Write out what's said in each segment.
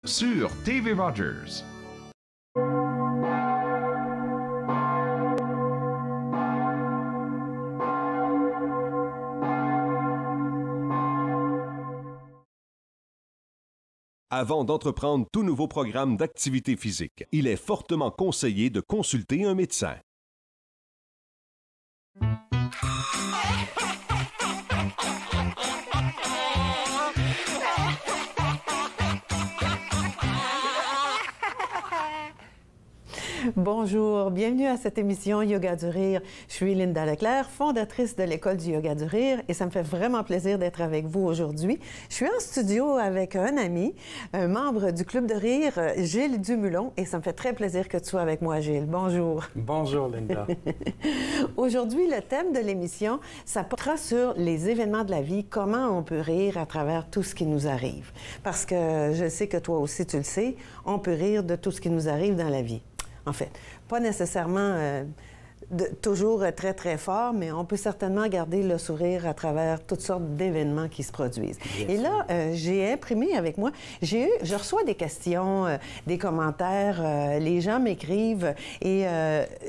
sur TV Rogers. Avant d'entreprendre tout nouveau programme d'activité physique, il est fortement conseillé de consulter un médecin. Bonjour, bienvenue à cette émission Yoga du Rire. Je suis Linda Leclerc, fondatrice de l'École du Yoga du Rire et ça me fait vraiment plaisir d'être avec vous aujourd'hui. Je suis en studio avec un ami, un membre du Club de Rire, Gilles Dumulon, et ça me fait très plaisir que tu sois avec moi, Gilles. Bonjour. Bonjour, Linda. Aujourd'hui, le thème de l'émission, ça portera sur les événements de la vie, comment on peut rire à travers tout ce qui nous arrive. Parce que je sais que toi aussi, tu le sais, on peut rire de tout ce qui nous arrive dans la vie. En fait, pas nécessairement toujours très, très fort, mais on peut certainement garder le sourire à travers toutes sortes d'événements qui se produisent. Bien et là, j'ai imprimé avec moi, je reçois des questions, des commentaires, les gens m'écrivent et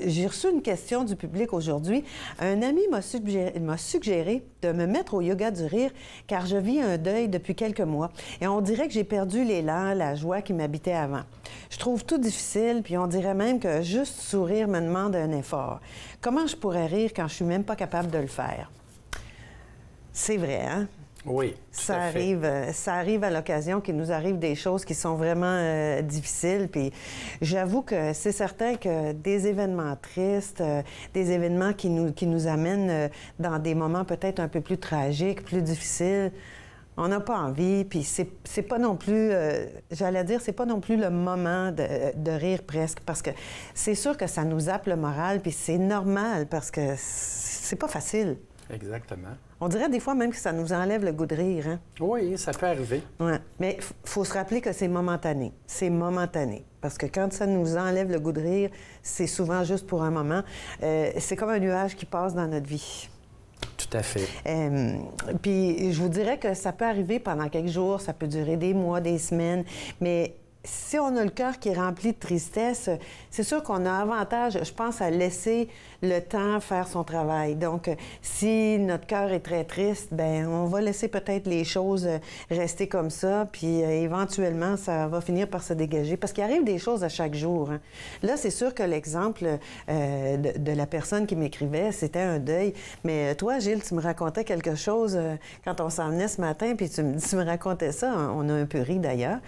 j'ai reçu une question du public aujourd'hui. Un ami m'a suggéré de me mettre au yoga du rire car je vis un deuil depuis quelques mois et on dirait que j'ai perdu l'élan, la joie qui m'habitait avant. Je trouve tout difficile, puis on dirait même que juste sourire me demande un effort. Comment je pourrais rire quand je suis même pas capable de le faire? C'est vrai, hein? Oui, ça arrive à l'occasion qu'il nous arrive des choses qui sont vraiment difficiles. Puis j'avoue que c'est certain que des événements tristes, des événements qui nous amènent dans des moments peut-être un peu plus tragiques, plus difficiles, on n'a pas envie, puis c'est pas non plus, j'allais dire, c'est pas non plus le moment de rire presque, parce que c'est sûr que ça nous zappe le moral, puis c'est normal, parce que c'est pas facile. Exactement. On dirait des fois même que ça nous enlève le goût de rire, hein? Oui, ça peut arriver. Ouais. Mais il faut se rappeler que c'est momentané. C'est momentané. Parce que quand ça nous enlève le goût de rire, c'est souvent juste pour un moment. C'est comme un nuage qui passe dans notre vie. Tout à fait. Puis je vous dirais que ça peut arriver pendant quelques jours, ça peut durer des mois, des semaines, mais si on a le cœur qui est rempli de tristesse, c'est sûr qu'on a avantage, je pense, à laisser le temps faire son travail. Donc, si notre cœur est très triste, ben on va laisser peut-être les choses rester comme ça, puis éventuellement, ça va finir par se dégager. Parce qu'il arrive des choses à chaque jour. Hein. Là, c'est sûr que l'exemple de la personne qui m'écrivait, c'était un deuil. Mais toi, Gilles, tu me racontais quelque chose quand on s'en venait ce matin, puis tu me racontais ça. On a un peu ri d'ailleurs.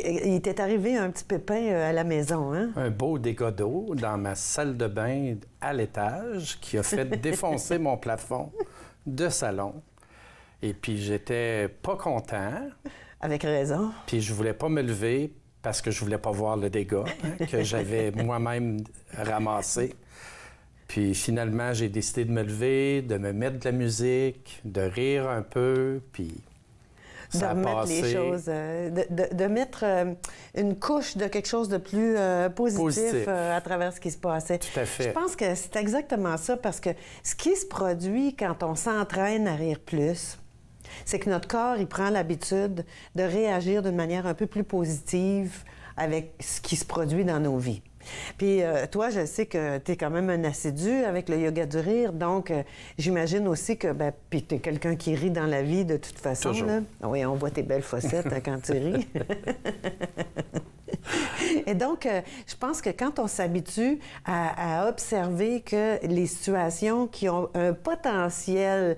Il t'est arrivé un petit pépin à la maison, hein? Un beau dégât d'eau dans ma salle de bain à l'étage qui a fait défoncer mon plafond de salon. Et puis, j'étais pas content. Avec raison. Puis, je voulais pas me lever parce que je voulais pas voir le dégât que j'avais moi-même ramassé. Puis, finalement, j'ai décidé de me lever, de me mettre de la musique, de rire un peu, puis... de remettre les choses, de mettre une couche de quelque chose de plus positif à travers ce qui se passait. Tout à fait. Je pense que c'est exactement ça, parce que ce qui se produit quand on s'entraîne à rire plus, c'est que notre corps, il prend l'habitude de réagir d'une manière un peu plus positive avec ce qui se produit dans nos vies. Puis toi, je sais que tu es quand même un assidu avec le yoga du rire, donc j'imagine aussi que puis tu es quelqu'un qui rit dans la vie de toute façon. Toujours. Là. Oui, on voit tes belles fossettes quand tu ris. Et donc, je pense que quand on s'habitue à observer que les situations qui ont un potentiel,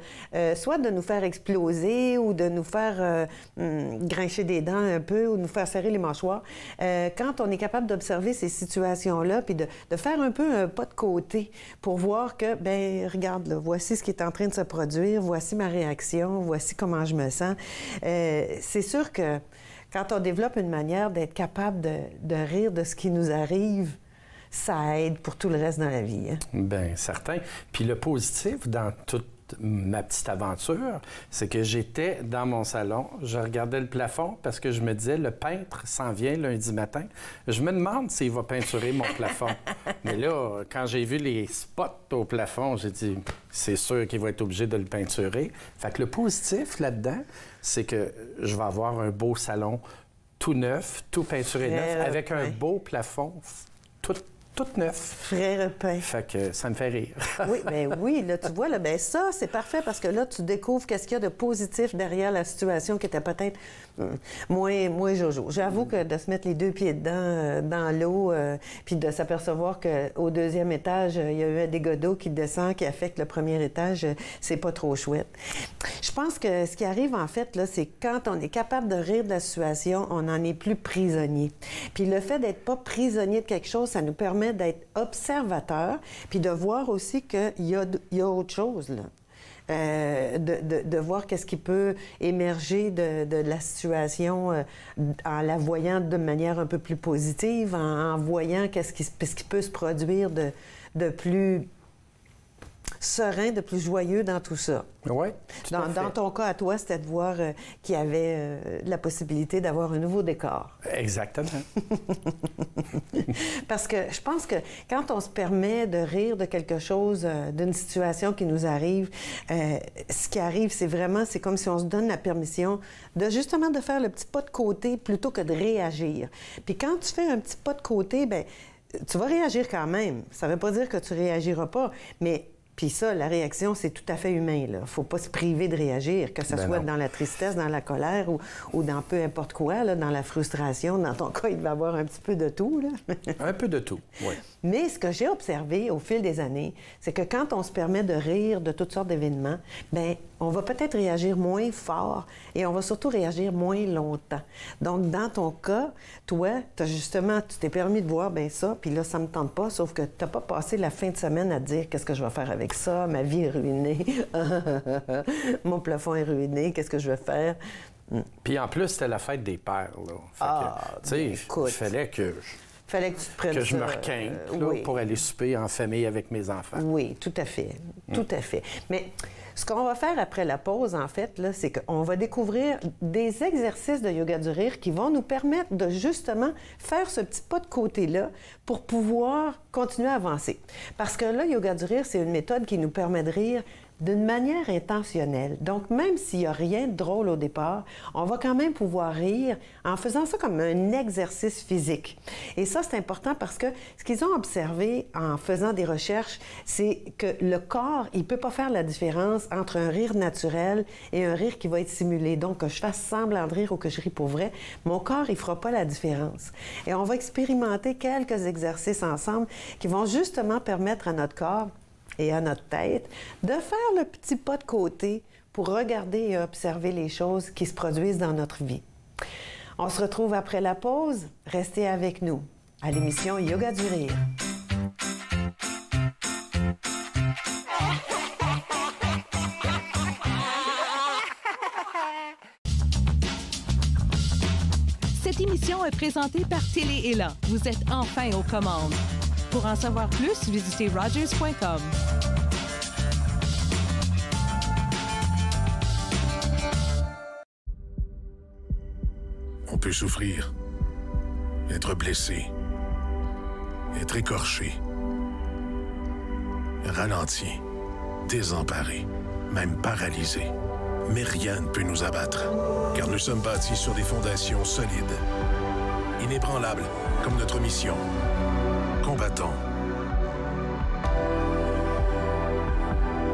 soit de nous faire exploser ou de nous faire grincher des dents un peu ou de nous faire serrer les mâchoires, quand on est capable d'observer ces situations-là puis de faire un peu un pas de côté pour voir que, ben regarde, là, voici ce qui est en train de se produire, voici ma réaction, voici comment je me sens. C'est sûr que quand on développe une manière d'être capable de rire de ce qui nous arrive, ça aide pour tout le reste dans la vie. Hein? Bien, certain. Puis le positif dans toute ma petite aventure, c'est que j'étais dans mon salon, je regardais le plafond parce que je me disais, le peintre s'en vient lundi matin. Je me demande s'il va peinturer mon plafond. Mais là, quand j'ai vu les spots au plafond, j'ai dit, c'est sûr qu'il va être obligé de le peinturer. Fait que le positif là-dedans, c'est que je vais avoir un beau salon tout neuf, tout peinturé Frais neuf, avec un repeint. beau plafond, tout neuf. Frais repeint. Fait que ça me fait rire. Oui, bien oui, là, tu vois, là, ben ça, c'est parfait parce que là, tu découvres qu'est-ce qu'il y a de positif derrière la situation qui était peut-être moins jojo. J'avoue que de se mettre les deux pieds dedans, dans l'eau, puis de s'apercevoir qu'au deuxième étage, il y a eu un dégât d'eau qui descend, qui affecte le premier étage, c'est pas trop chouette. Je pense que ce qui arrive, en fait, là, c'est quand on est capable de rire de la situation, on n'en est plus prisonnier. Puis le fait d'être pas prisonnier de quelque chose, ça nous permet d'être observateur, puis de voir aussi qu'il y a autre chose, là. De voir qu'est-ce qui peut émerger de la situation en la voyant de manière un peu plus positive, en voyant qu'est-ce qui peut se produire de plus serein, de plus joyeux dans tout ça. Oui, Dans ton cas, à toi, c'était de voir qu'il y avait la possibilité d'avoir un nouveau décor. Exactement. Parce que je pense que quand on se permet de rire de quelque chose, d'une situation qui nous arrive, ce qui arrive, c'est comme si on se donne la permission de justement de faire le petit pas de côté plutôt que de réagir. Puis quand tu fais un petit pas de côté, bien, tu vas réagir quand même. Ça ne veut pas dire que tu réagiras pas, mais puis ça, la réaction, c'est tout à fait humain. Il ne faut pas se priver de réagir, que ce soit dans la tristesse, dans la colère ou dans peu importe quoi, là, dans la frustration. Dans ton cas, il va y avoir un petit peu de tout. Là. Un peu de tout, oui. Mais ce que j'ai observé au fil des années, c'est que quand on se permet de rire de toutes sortes d'événements, bien, on va peut-être réagir moins fort et on va surtout réagir moins longtemps. Donc, dans ton cas, toi, tu t'es permis de voir, bien ça, puis là, ça me tente pas, sauf que tu n'as pas passé la fin de semaine à te dire qu'est-ce que je vais faire avec ça, ma vie est ruinée, mon plafond est ruiné, qu'est-ce que je vais faire? Puis en plus, c'était la fête des pères, là. Tu sais, il fallait que tu te prennes je me requinte oui. pour aller souper en famille avec mes enfants. Oui, tout à fait. Tout à fait. Mais ce qu'on va faire après la pause, en fait, là, c'est qu'on va découvrir des exercices de yoga du rire qui vont nous permettre de justement faire ce petit pas de côté-là pour pouvoir continuer à avancer. Parce que là, yoga du rire, c'est une méthode qui nous permet de rire d'une manière intentionnelle. Donc, même s'il n'y a rien de drôle au départ, on va quand même pouvoir rire en faisant ça comme un exercice physique. Et ça, c'est important parce que ce qu'ils ont observé en faisant des recherches, c'est que le corps, il ne peut pas faire la différence entre un rire naturel et un rire qui va être simulé. Donc, que je fasse semblant de rire ou que je ris pour vrai, mon corps, il ne fera pas la différence. Et on va expérimenter quelques exercices ensemble qui vont justement permettre à notre corps et à notre tête, de faire le petit pas de côté pour regarder et observer les choses qui se produisent dans notre vie. On se retrouve après la pause. Restez avec nous à l'émission Yoga du Rire. Cette émission est présentée par Télé Élan. Vous êtes enfin aux commandes. Pour en savoir plus, visitez Rogers.com. On peut souffrir, être blessé, être écorché, ralenti, désemparé, même paralysé. Mais rien ne peut nous abattre, car nous sommes bâtis sur des fondations solides, inébranlables comme notre mission. Combattons.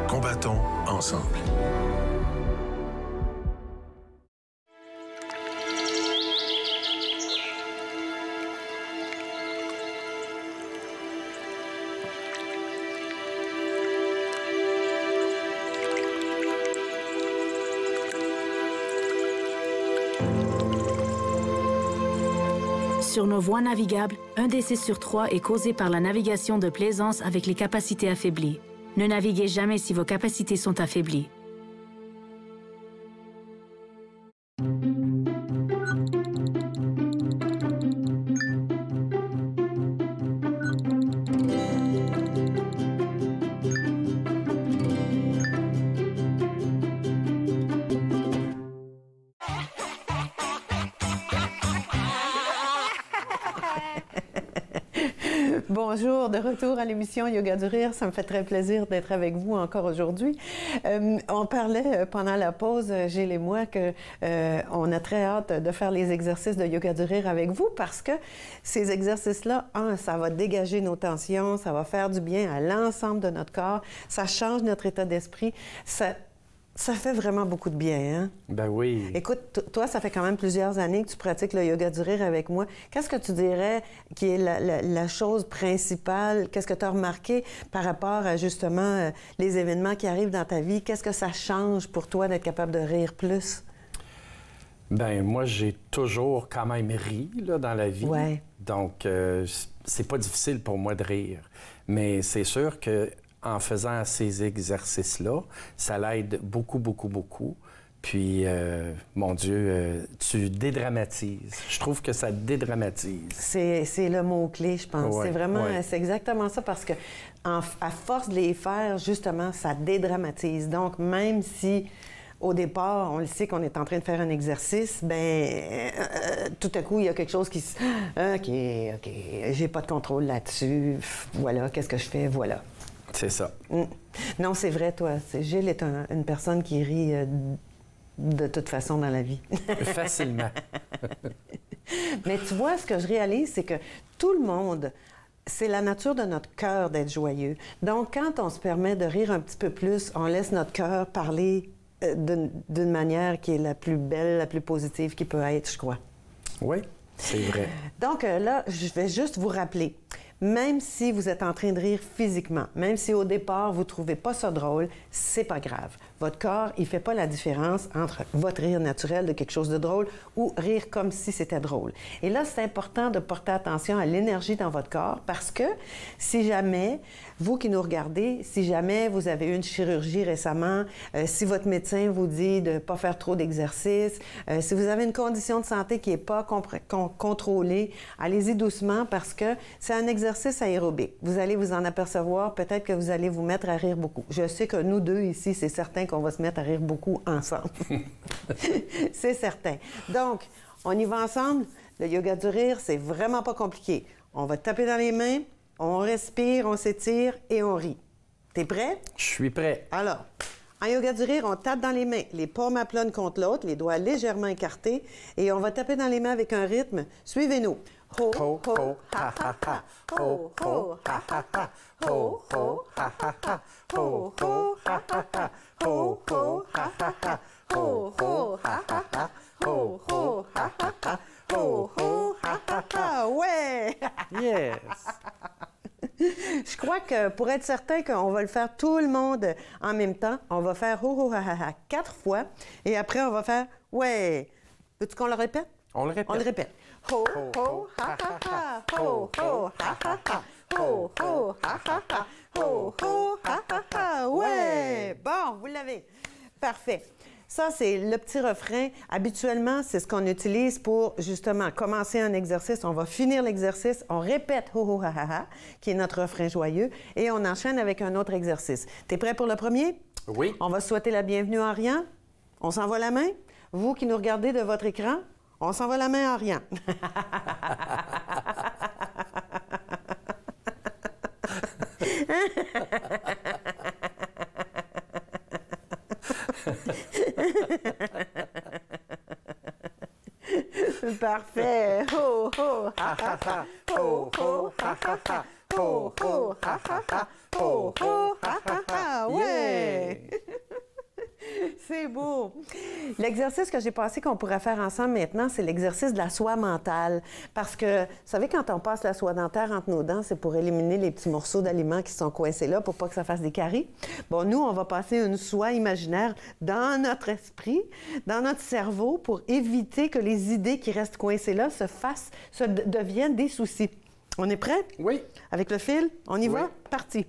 Combattons ensemble. Sur nos voies navigables, un décès sur 3 est causé par la navigation de plaisance avec les capacités affaiblies. Ne naviguez jamais si vos capacités sont affaiblies. Bonjour, de retour à l'émission Yoga du Rire. Ça me fait très plaisir d'être avec vous encore aujourd'hui. On parlait pendant la pause, Gilles et moi, qu'on a très hâte de faire les exercices de Yoga du Rire avec vous parce que ces exercices-là, ça va dégager nos tensions, ça va faire du bien à l'ensemble de notre corps, ça change notre état d'esprit, ça fait vraiment beaucoup de bien, hein? Ben oui. Écoute, toi, ça fait quand même plusieurs années que tu pratiques le yoga du rire avec moi. Qu'est-ce que tu dirais qui est la chose principale? Qu'est-ce que tu as remarqué par rapport à, justement, les événements qui arrivent dans ta vie? Qu'est-ce que ça change pour toi d'être capable de rire plus? Ben moi, j'ai toujours quand même ri, là, dans la vie. Ouais. Donc, c'est pas difficile pour moi de rire. Mais c'est sûr que en faisant ces exercices-là, ça l'aide beaucoup, beaucoup, beaucoup. Puis, mon Dieu, tu dédramatises. Je trouve que ça dédramatise. C'est le mot-clé, je pense. Ouais, c'est vraiment, ouais. c'est exactement ça parce que à force de les faire, justement, ça dédramatise. Donc, même si au départ, on le sait qu'on est en train de faire un exercice, tout à coup, il y a quelque chose qui se... OK, j'ai pas de contrôle là-dessus. Voilà, qu'est-ce que je fais? Voilà. C'est ça. Non, c'est vrai, toi. Gilles est une personne qui rit de toute façon dans la vie. Facilement. Mais tu vois, ce que je réalise, c'est que tout le monde, c'est la nature de notre cœur d'être joyeux. Donc, quand on se permet de rire un petit peu plus, on laisse notre cœur parler d'une manière qui est la plus belle, la plus positive qui peut être, je crois. Oui, c'est vrai. Donc là, je vais juste vous rappeler, même si vous êtes en train de rire physiquement, même si au départ, vous ne trouvez pas ça drôle, c'est pas grave. Votre corps, il ne fait pas la différence entre votre rire naturel de quelque chose de drôle ou rire comme si c'était drôle. Et là, c'est important de porter attention à l'énergie dans votre corps parce que si jamais, vous qui nous regardez, si jamais vous avez eu une chirurgie récemment, si votre médecin vous dit de ne pas faire trop d'exercice, si vous avez une condition de santé qui n'est pas contrôlée, allez-y doucement parce que c'est un exercice aérobique. Vous allez vous en apercevoir, peut-être que vous allez vous mettre à rire beaucoup. Je sais que nous deux ici, c'est certain qu'on va se mettre à rire beaucoup ensemble. C'est certain. Donc, on y va ensemble. Le yoga du rire, c'est vraiment pas compliqué. On va taper dans les mains, on respire, on s'étire et on rit. T'es prêt? Je suis prêt. Alors, en yoga du rire, on tape dans les mains, les paumes à l'une contre l'autre, les doigts légèrement écartés, et on va taper dans les mains avec un rythme. Suivez-nous. Ho, ho, ha, ha, ha. Ho, ho, ha, ha, ha. Ho, ho, ha, ha, ha. Ho, ho, ha, ha, ha. Ho, ho, ha, ha, ha. Ho, ho, ha, ha, ha. Ho, ho, ha, ha, ha. Ho, ho, ha, ha, ha. Ouais! Yes! Je crois que pour être certain qu'on va le faire tout le monde en même temps, on va faire ho ho ha ha ha 4 fois et après on va faire ouais. Veux-tu qu'on le répète? On le répète. On le répète. Ho ho ha ha ha. Ho ho ha ha ha. Ho ho ha ha ha. Ho ho ha ha ha. Ouais. Bon, vous l'avez. Parfait. Ça, c'est le petit refrain. Habituellement, c'est ce qu'on utilise pour, justement, commencer un exercice. On va finir l'exercice, on répète « ho ho ha ha ha », qui est notre refrain joyeux, et on enchaîne avec un autre exercice. T'es prêt pour le premier? Oui. On va souhaiter la bienvenue en riant. On s'envoie la main. Vous qui nous regardez de votre écran, on s'envoie la main en riant. Parfait. Ho, ho, ha, ha, ha. Ho, ho, ha, ha, ha. Ho, ho, ha, ha, ha. Ho, ho, ha, ha, ha. Ouais! C'est beau. L'exercice que j'ai pensé qu'on pourrait faire ensemble maintenant, c'est l'exercice de la soie mentale. Parce que, vous savez, quand on passe la soie dentaire entre nos dents, c'est pour éliminer les petits morceaux d'aliments qui sont coincés là pour pas que ça fasse des caries. Bon, nous, on va passer une soie imaginaire dans notre esprit, dans notre cerveau, pour éviter que les idées qui restent coincées là deviennent des soucis. On est prêt? Oui. Avec le fil? On y va? Oui. Parti.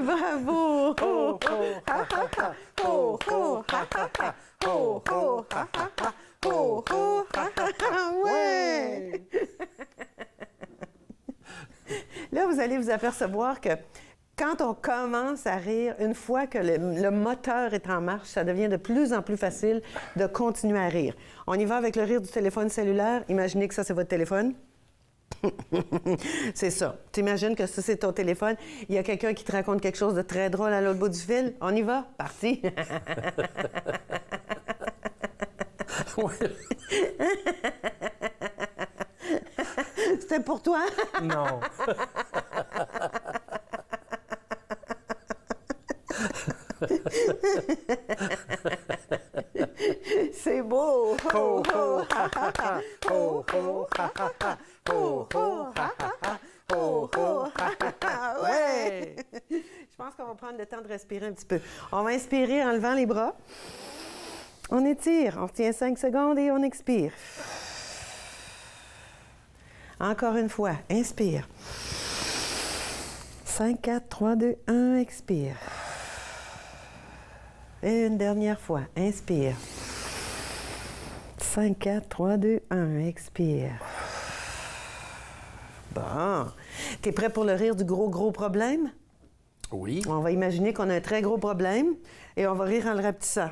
Bravo! Ho, ho, ha, ha, ha. Ho, ho, ha, ha, ha. Ho, ho, ha, ha, ha. Ho, ho, ha, ha, ha. Ouais! Là, vous allez vous apercevoir que quand on commence à rire, une fois que le moteur est en marche, ça devient de plus en plus facile de continuer à rire. On y va avec le rire du téléphone cellulaire. Imaginez que ça, c'est votre téléphone. C'est ça. Tu imagines que ça, c'est ton téléphone. Il y a quelqu'un qui te raconte quelque chose de très drôle à l'autre bout du fil. On y va? Parti! C'était pour toi? Non. C'est beau! Ho, ho, ha, ha, ha. Ho, ho, ha, ha, ha. Ho, ho, ha, ha, ha. Ho, ho, ha, ha, ha. Ouais! Je pense qu'on va prendre le temps de respirer un petit peu. On va inspirer en levant les bras. On étire. On tient 5 secondes et on expire. Encore une fois. Inspire. 5, 4, 3, 2, 1. Expire. Et une dernière fois. Inspire. 5, 4, 3, 2, 1. Expire. Bon. T'es prêt pour le rire du gros problème? Oui. On va imaginer qu'on a un très gros problème et on va rire en le rapetissant.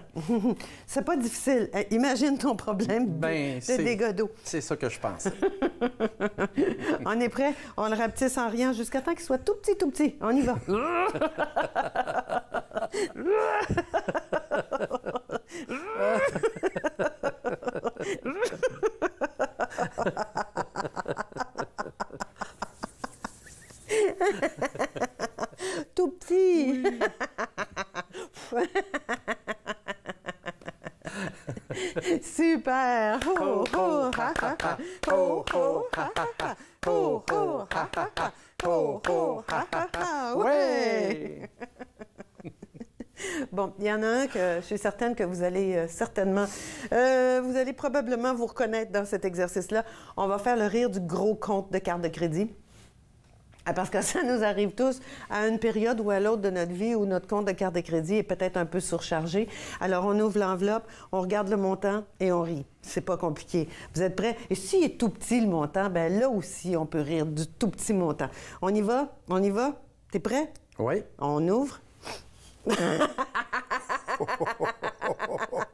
C'est pas difficile. Imagine ton problème de dégâts d'eau. C'est ça que je pense. On est prêt? On le rapetisse en riant jusqu'à temps qu'il soit tout petit, tout petit. On y va. Tout petit. Oui. Super. Ho, ho, ha, ha, ha. Ho, ho, ha, ha, ha. Ho, ho, ha, ha, ha. Ho, ho, ha, ha, ha. Ouais. Bon, il y en a un que je suis certaine que vous allez vous allez probablement vous reconnaître dans cet exercice-là. On va faire le rire du gros compte de carte de crédit. Parce que ça nous arrive tous à une période ou à l'autre de notre vie où notre compte de carte de crédit est peut-être un peu surchargé. Alors, on ouvre l'enveloppe, on regarde le montant et on rit. C'est pas compliqué. Vous êtes prêts? Et s'il est tout petit, le montant, bien là aussi, on peut rire du tout petit montant. On y va? On y va? T'es prêt? Oui. On ouvre.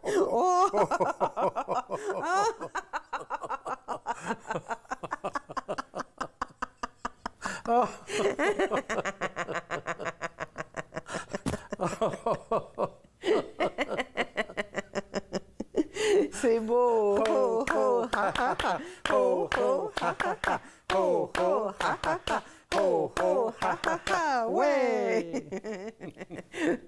Oh! Oh. C'est beau! Ho, ho, ha, ha, ha. Ho, ho, ha, ha, ha. Ho, ho, ha, ha, ha. Ho, ho, ha, ha, ha. Ouais!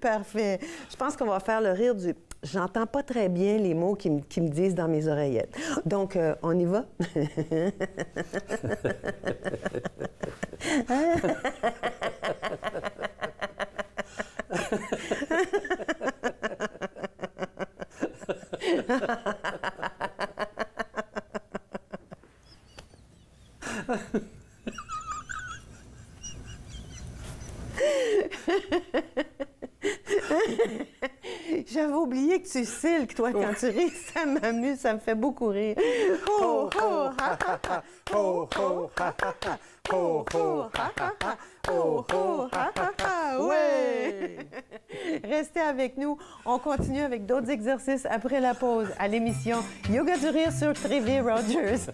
Parfait. Je pense qu'on va faire le rire du... J'entends pas très bien les mots qui me disent dans mes oreillettes. Donc, on y va? J'avais oublié que tu silques, toi, quand tu ris. Ça m'amuse, ça me fait beaucoup rire. Ho, ho, ha, ha, ha. Ho, ho, ha, ha, ha. Ho, ho, ha, ha, ha. Ho, ho, ha, ha, ha. Ouais! Restez avec nous. On continue avec d'autres exercices après la pause à l'émission Yoga du rire sur TV Rogers.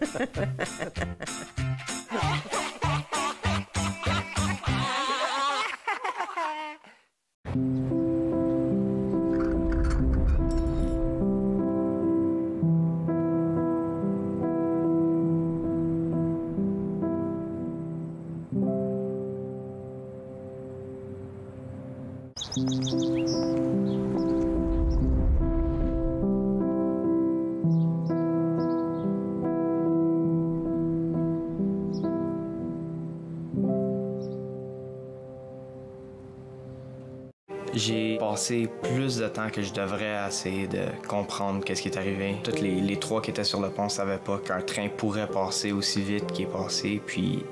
J'ai passé plus de temps que je devrais à essayer de comprendre qu'est-ce qui est arrivé. Toutes les trois qui étaient sur le pont ne savaient pas qu'un train pourrait passer aussi vite qu'il est passé, puis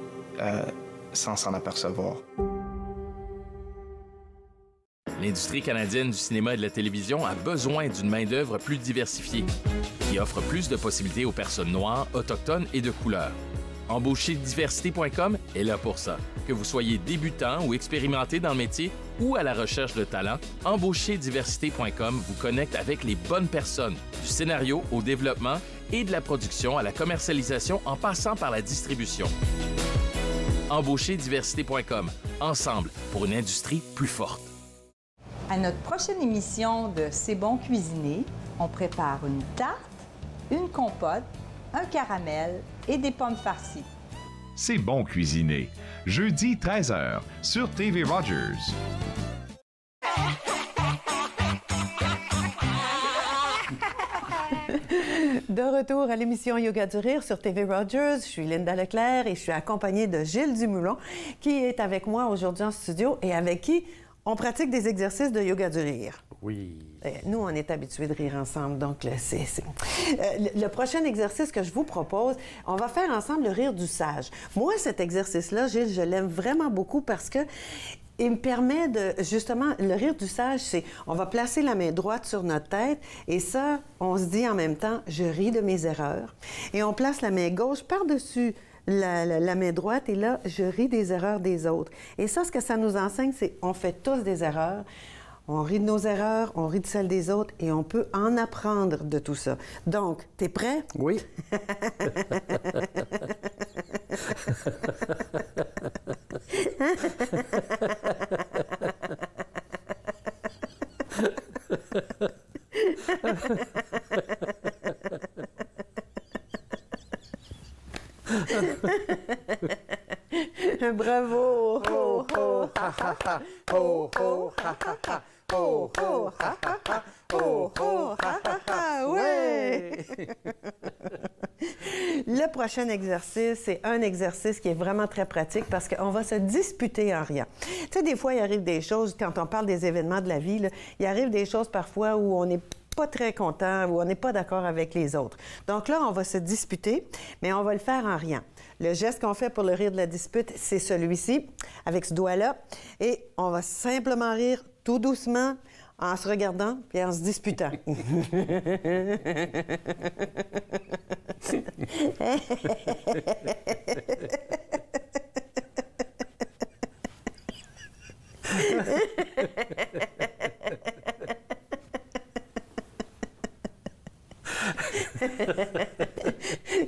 sans s'en apercevoir. L'industrie canadienne du cinéma et de la télévision a besoin d'une main-d'œuvre plus diversifiée, qui offre plus de possibilités aux personnes noires, autochtones et de couleur. Embaucherdiversité.com est là pour ça. Que vous soyez débutant ou expérimenté dans le métier ou à la recherche de talent, Embaucherdiversité.com vous connecte avec les bonnes personnes, du scénario au développement et de la production à la commercialisation en passant par la distribution. Embaucherdiversité.com, ensemble pour une industrie plus forte. À notre prochaine émission de C'est bon cuisiner, on prépare une tarte, une compote, un caramel et des pommes farcies. C'est bon cuisiner. Jeudi 13h sur TV Rogers. De retour à l'émission Yoga du Rire sur TV Rogers, je suis Linda Leclerc et je suis accompagnée de Gilles Dumoulin qui est avec moi aujourd'hui en studio et avec qui on pratique des exercices de Yoga du Rire. Oui. Nous, on est habitués de rire ensemble, donc le prochain exercice que je vous propose, on va faire ensemble le rire du sage. Moi, cet exercice-là, Gilles, je l'aime vraiment beaucoup parce que il me permet de, justement, le rire du sage, c'est, on va placer la main droite sur notre tête et ça, on se dit en même temps, je ris de mes erreurs. Et on place la main gauche par-dessus la main droite et là, je ris des erreurs des autres. Et ça, ce que ça nous enseigne, c'est on fait tous des erreurs. On rit de nos erreurs, on rit de celles des autres et on peut en apprendre de tout ça. Donc, t'es prêt? Oui. Bravo! Ho, ho, ha, ha, ha. Ho, ho, ha, ha, ha. Ho, ho, ha, ha, ha. Ho, ho, ha, ha, ha. Ouais! Le prochain exercice, c'est un exercice qui est vraiment très pratique parce qu'on va se disputer en riant. Tu sais, des fois, il arrive des choses, quand on parle des événements de la vie, là, il arrive des choses parfois où on n'est pas très content, où on n'est pas d'accord avec les autres. Donc là, on va se disputer, mais on va le faire en riant. Le geste qu'on fait pour le rire de la dispute, c'est celui-ci, avec ce doigt-là. Et on va simplement rire tout doucement, en se regardant et en se disputant.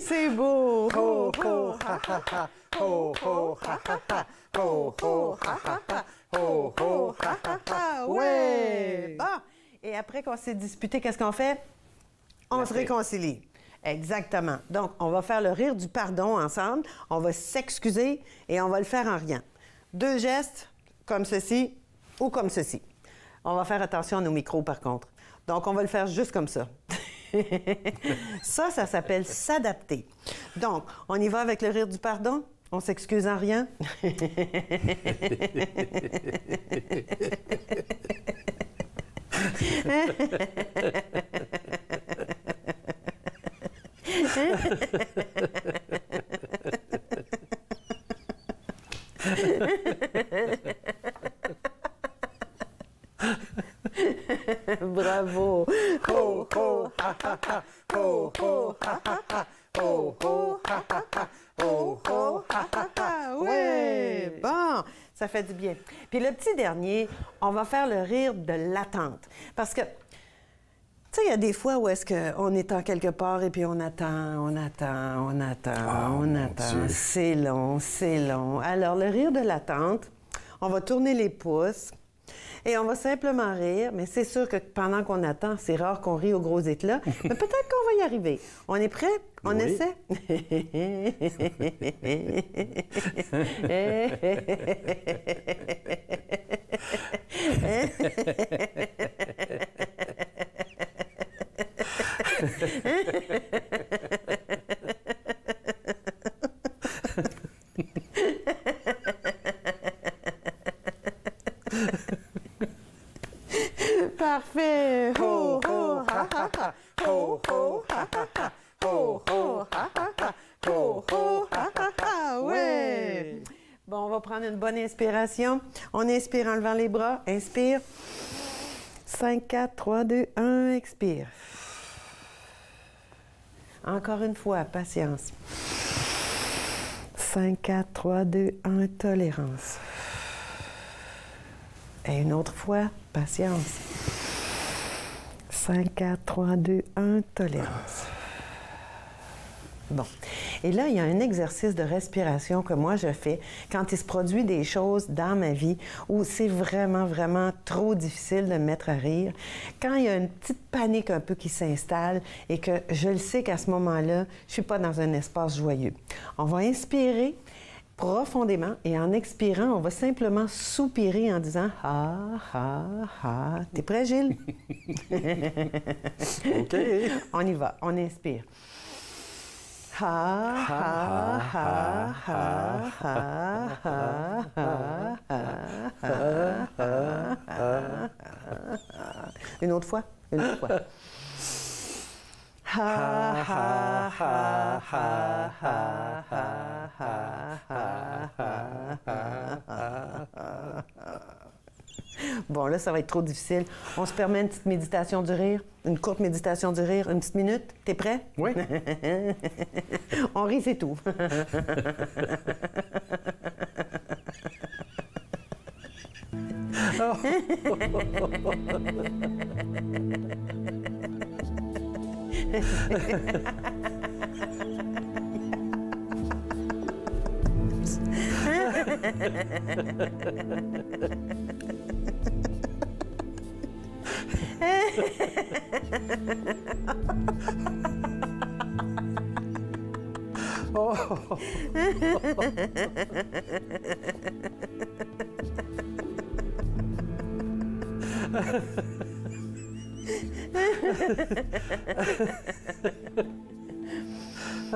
C'est beau! Ho, ho, ha, ha, ha. Ho, ho, ha, ha, ha. Ho, ho, ha, ha, ha. Ho, ho, ha, ha, ha. Ouais! Bon! Et après qu'on s'est disputé, qu'est-ce qu'on fait? On se réconcilie. Exactement. Donc, on va faire le rire du pardon ensemble. On va s'excuser et on va le faire en riant. 2 gestes, comme ceci ou comme ceci. On va faire attention à nos micros, par contre. Donc, on va le faire juste comme ça. Ça s'appelle s'adapter. Donc, on y va avec le rire du pardon. On s'excuse en riant. Bravo! Ho, ho, ha, ha, ha. Ho, ho, ha, ha, ha. Ho, ho, ha, ha, ha. Ho, ho, ha, ha, ha. Oui! Bon, ça fait du bien. Puis le petit dernier, on va faire le rire de l'attente. Parce que, tu sais, il y a des fois où est-ce qu'on est en quelque part et puis on attend. C'est long, c'est long. Alors, le rire de l'attente, on va tourner les pouces. Et on va simplement rire, mais c'est sûr que pendant qu'on attend, c'est rare qu'on rit au gros éclat. Mais peut-être qu'on va y arriver. On est prêt? On essaie? Parfait! Ho, ho, ha, ha, ha! Ho, ho, ha, ha, ha! Ho, ho, ha, ha, ha! Ho, ho, ha, ha, ha! Ouais! Bon, on va prendre une bonne inspiration. On inspire en levant les bras. Inspire. 5, 4, 3, 2, 1. Expire. Encore une fois, patience. 5, 4, 3, 2, 1, tolérance. Et une autre fois, patience. 5, 4, 3, 2, 1, tolérance. Bon. Et là, il y a un exercice de respiration que moi je fais quand il se produit des choses dans ma vie où c'est vraiment, vraiment trop difficile de me mettre à rire. Quand il y a une petite panique un peu qui s'installe et que je le sais qu'à ce moment-là, je ne suis pas dans un espace joyeux. On va inspirer profondément et en expirant, on va simplement soupirer en disant « Ah, ah, ah ». T'es prêt, Gilles? OK. On y va. On inspire. Ha, ha, ha, ha, ha, ha, ha, ha. Une autre fois. Une autre fois. Ha, ha, ha, ha, ha, ha, ha, ha. Bon, là, ça va être trop difficile. On se permet une petite méditation du rire, une courte méditation du rire, une petite minute. T'es prêt? Oui. On rit, c'est tout.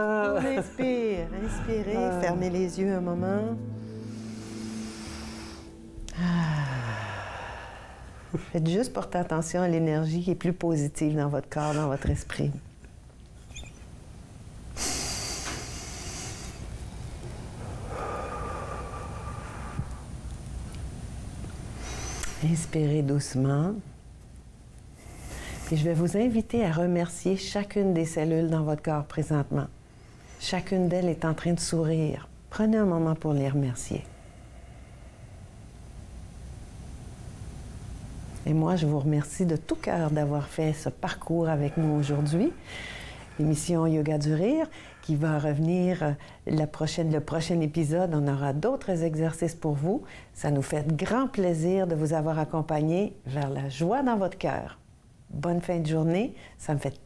On inspire, inspirez, fermez les yeux un moment. Faites juste porter attention à l'énergie qui est plus positive dans votre corps, dans votre esprit. Inspirez doucement. Puis je vais vous inviter à remercier chacune des cellules dans votre corps présentement. Chacune d'elles est en train de sourire. Prenez un moment pour les remercier. Et moi, je vous remercie de tout cœur d'avoir fait ce parcours avec nous aujourd'hui. L'émission Yoga du Rire qui va revenir le prochain épisode. On aura d'autres exercices pour vous. Ça nous fait grand plaisir de vous avoir accompagné vers la joie dans votre cœur. Bonne fin de journée. Ça me fait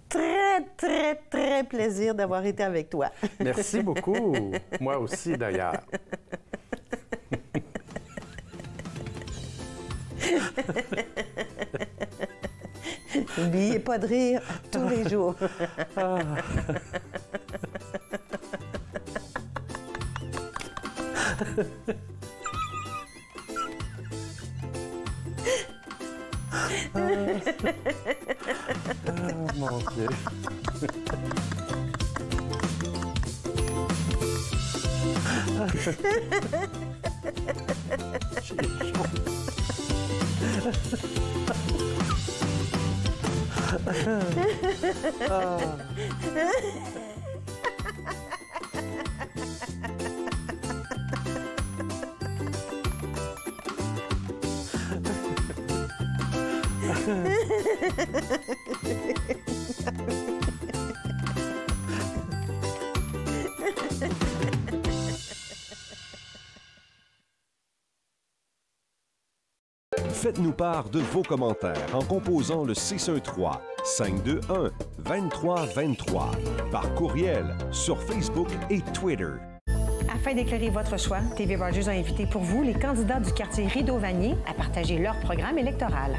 très, très, très plaisir d'avoir été avec toi. Merci beaucoup. Moi aussi, d'ailleurs. N'oubliez pas de rire tous les jours. Mon Dieu. Faites-nous part de vos commentaires en composant le 613-521-2323 par courriel, sur Facebook et Twitter. Afin d'éclairer votre choix, TV Rogers a invité pour vous les candidats du quartier Rideau-Vanier à partager leur programme électoral.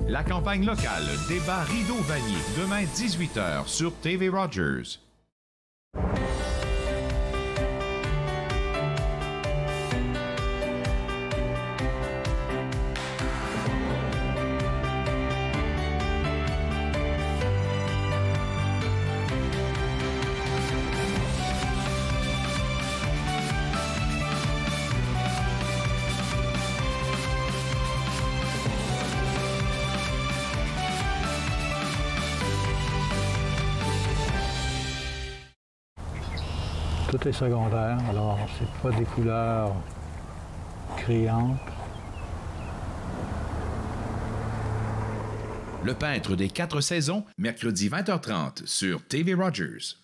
La campagne locale, débat Rideau-Vanier, demain 18h sur TV Rogers. Tout est secondaire, alors c'est pas des couleurs criantes. Le peintre des 4 saisons, mercredi 20h30 sur TV Rogers.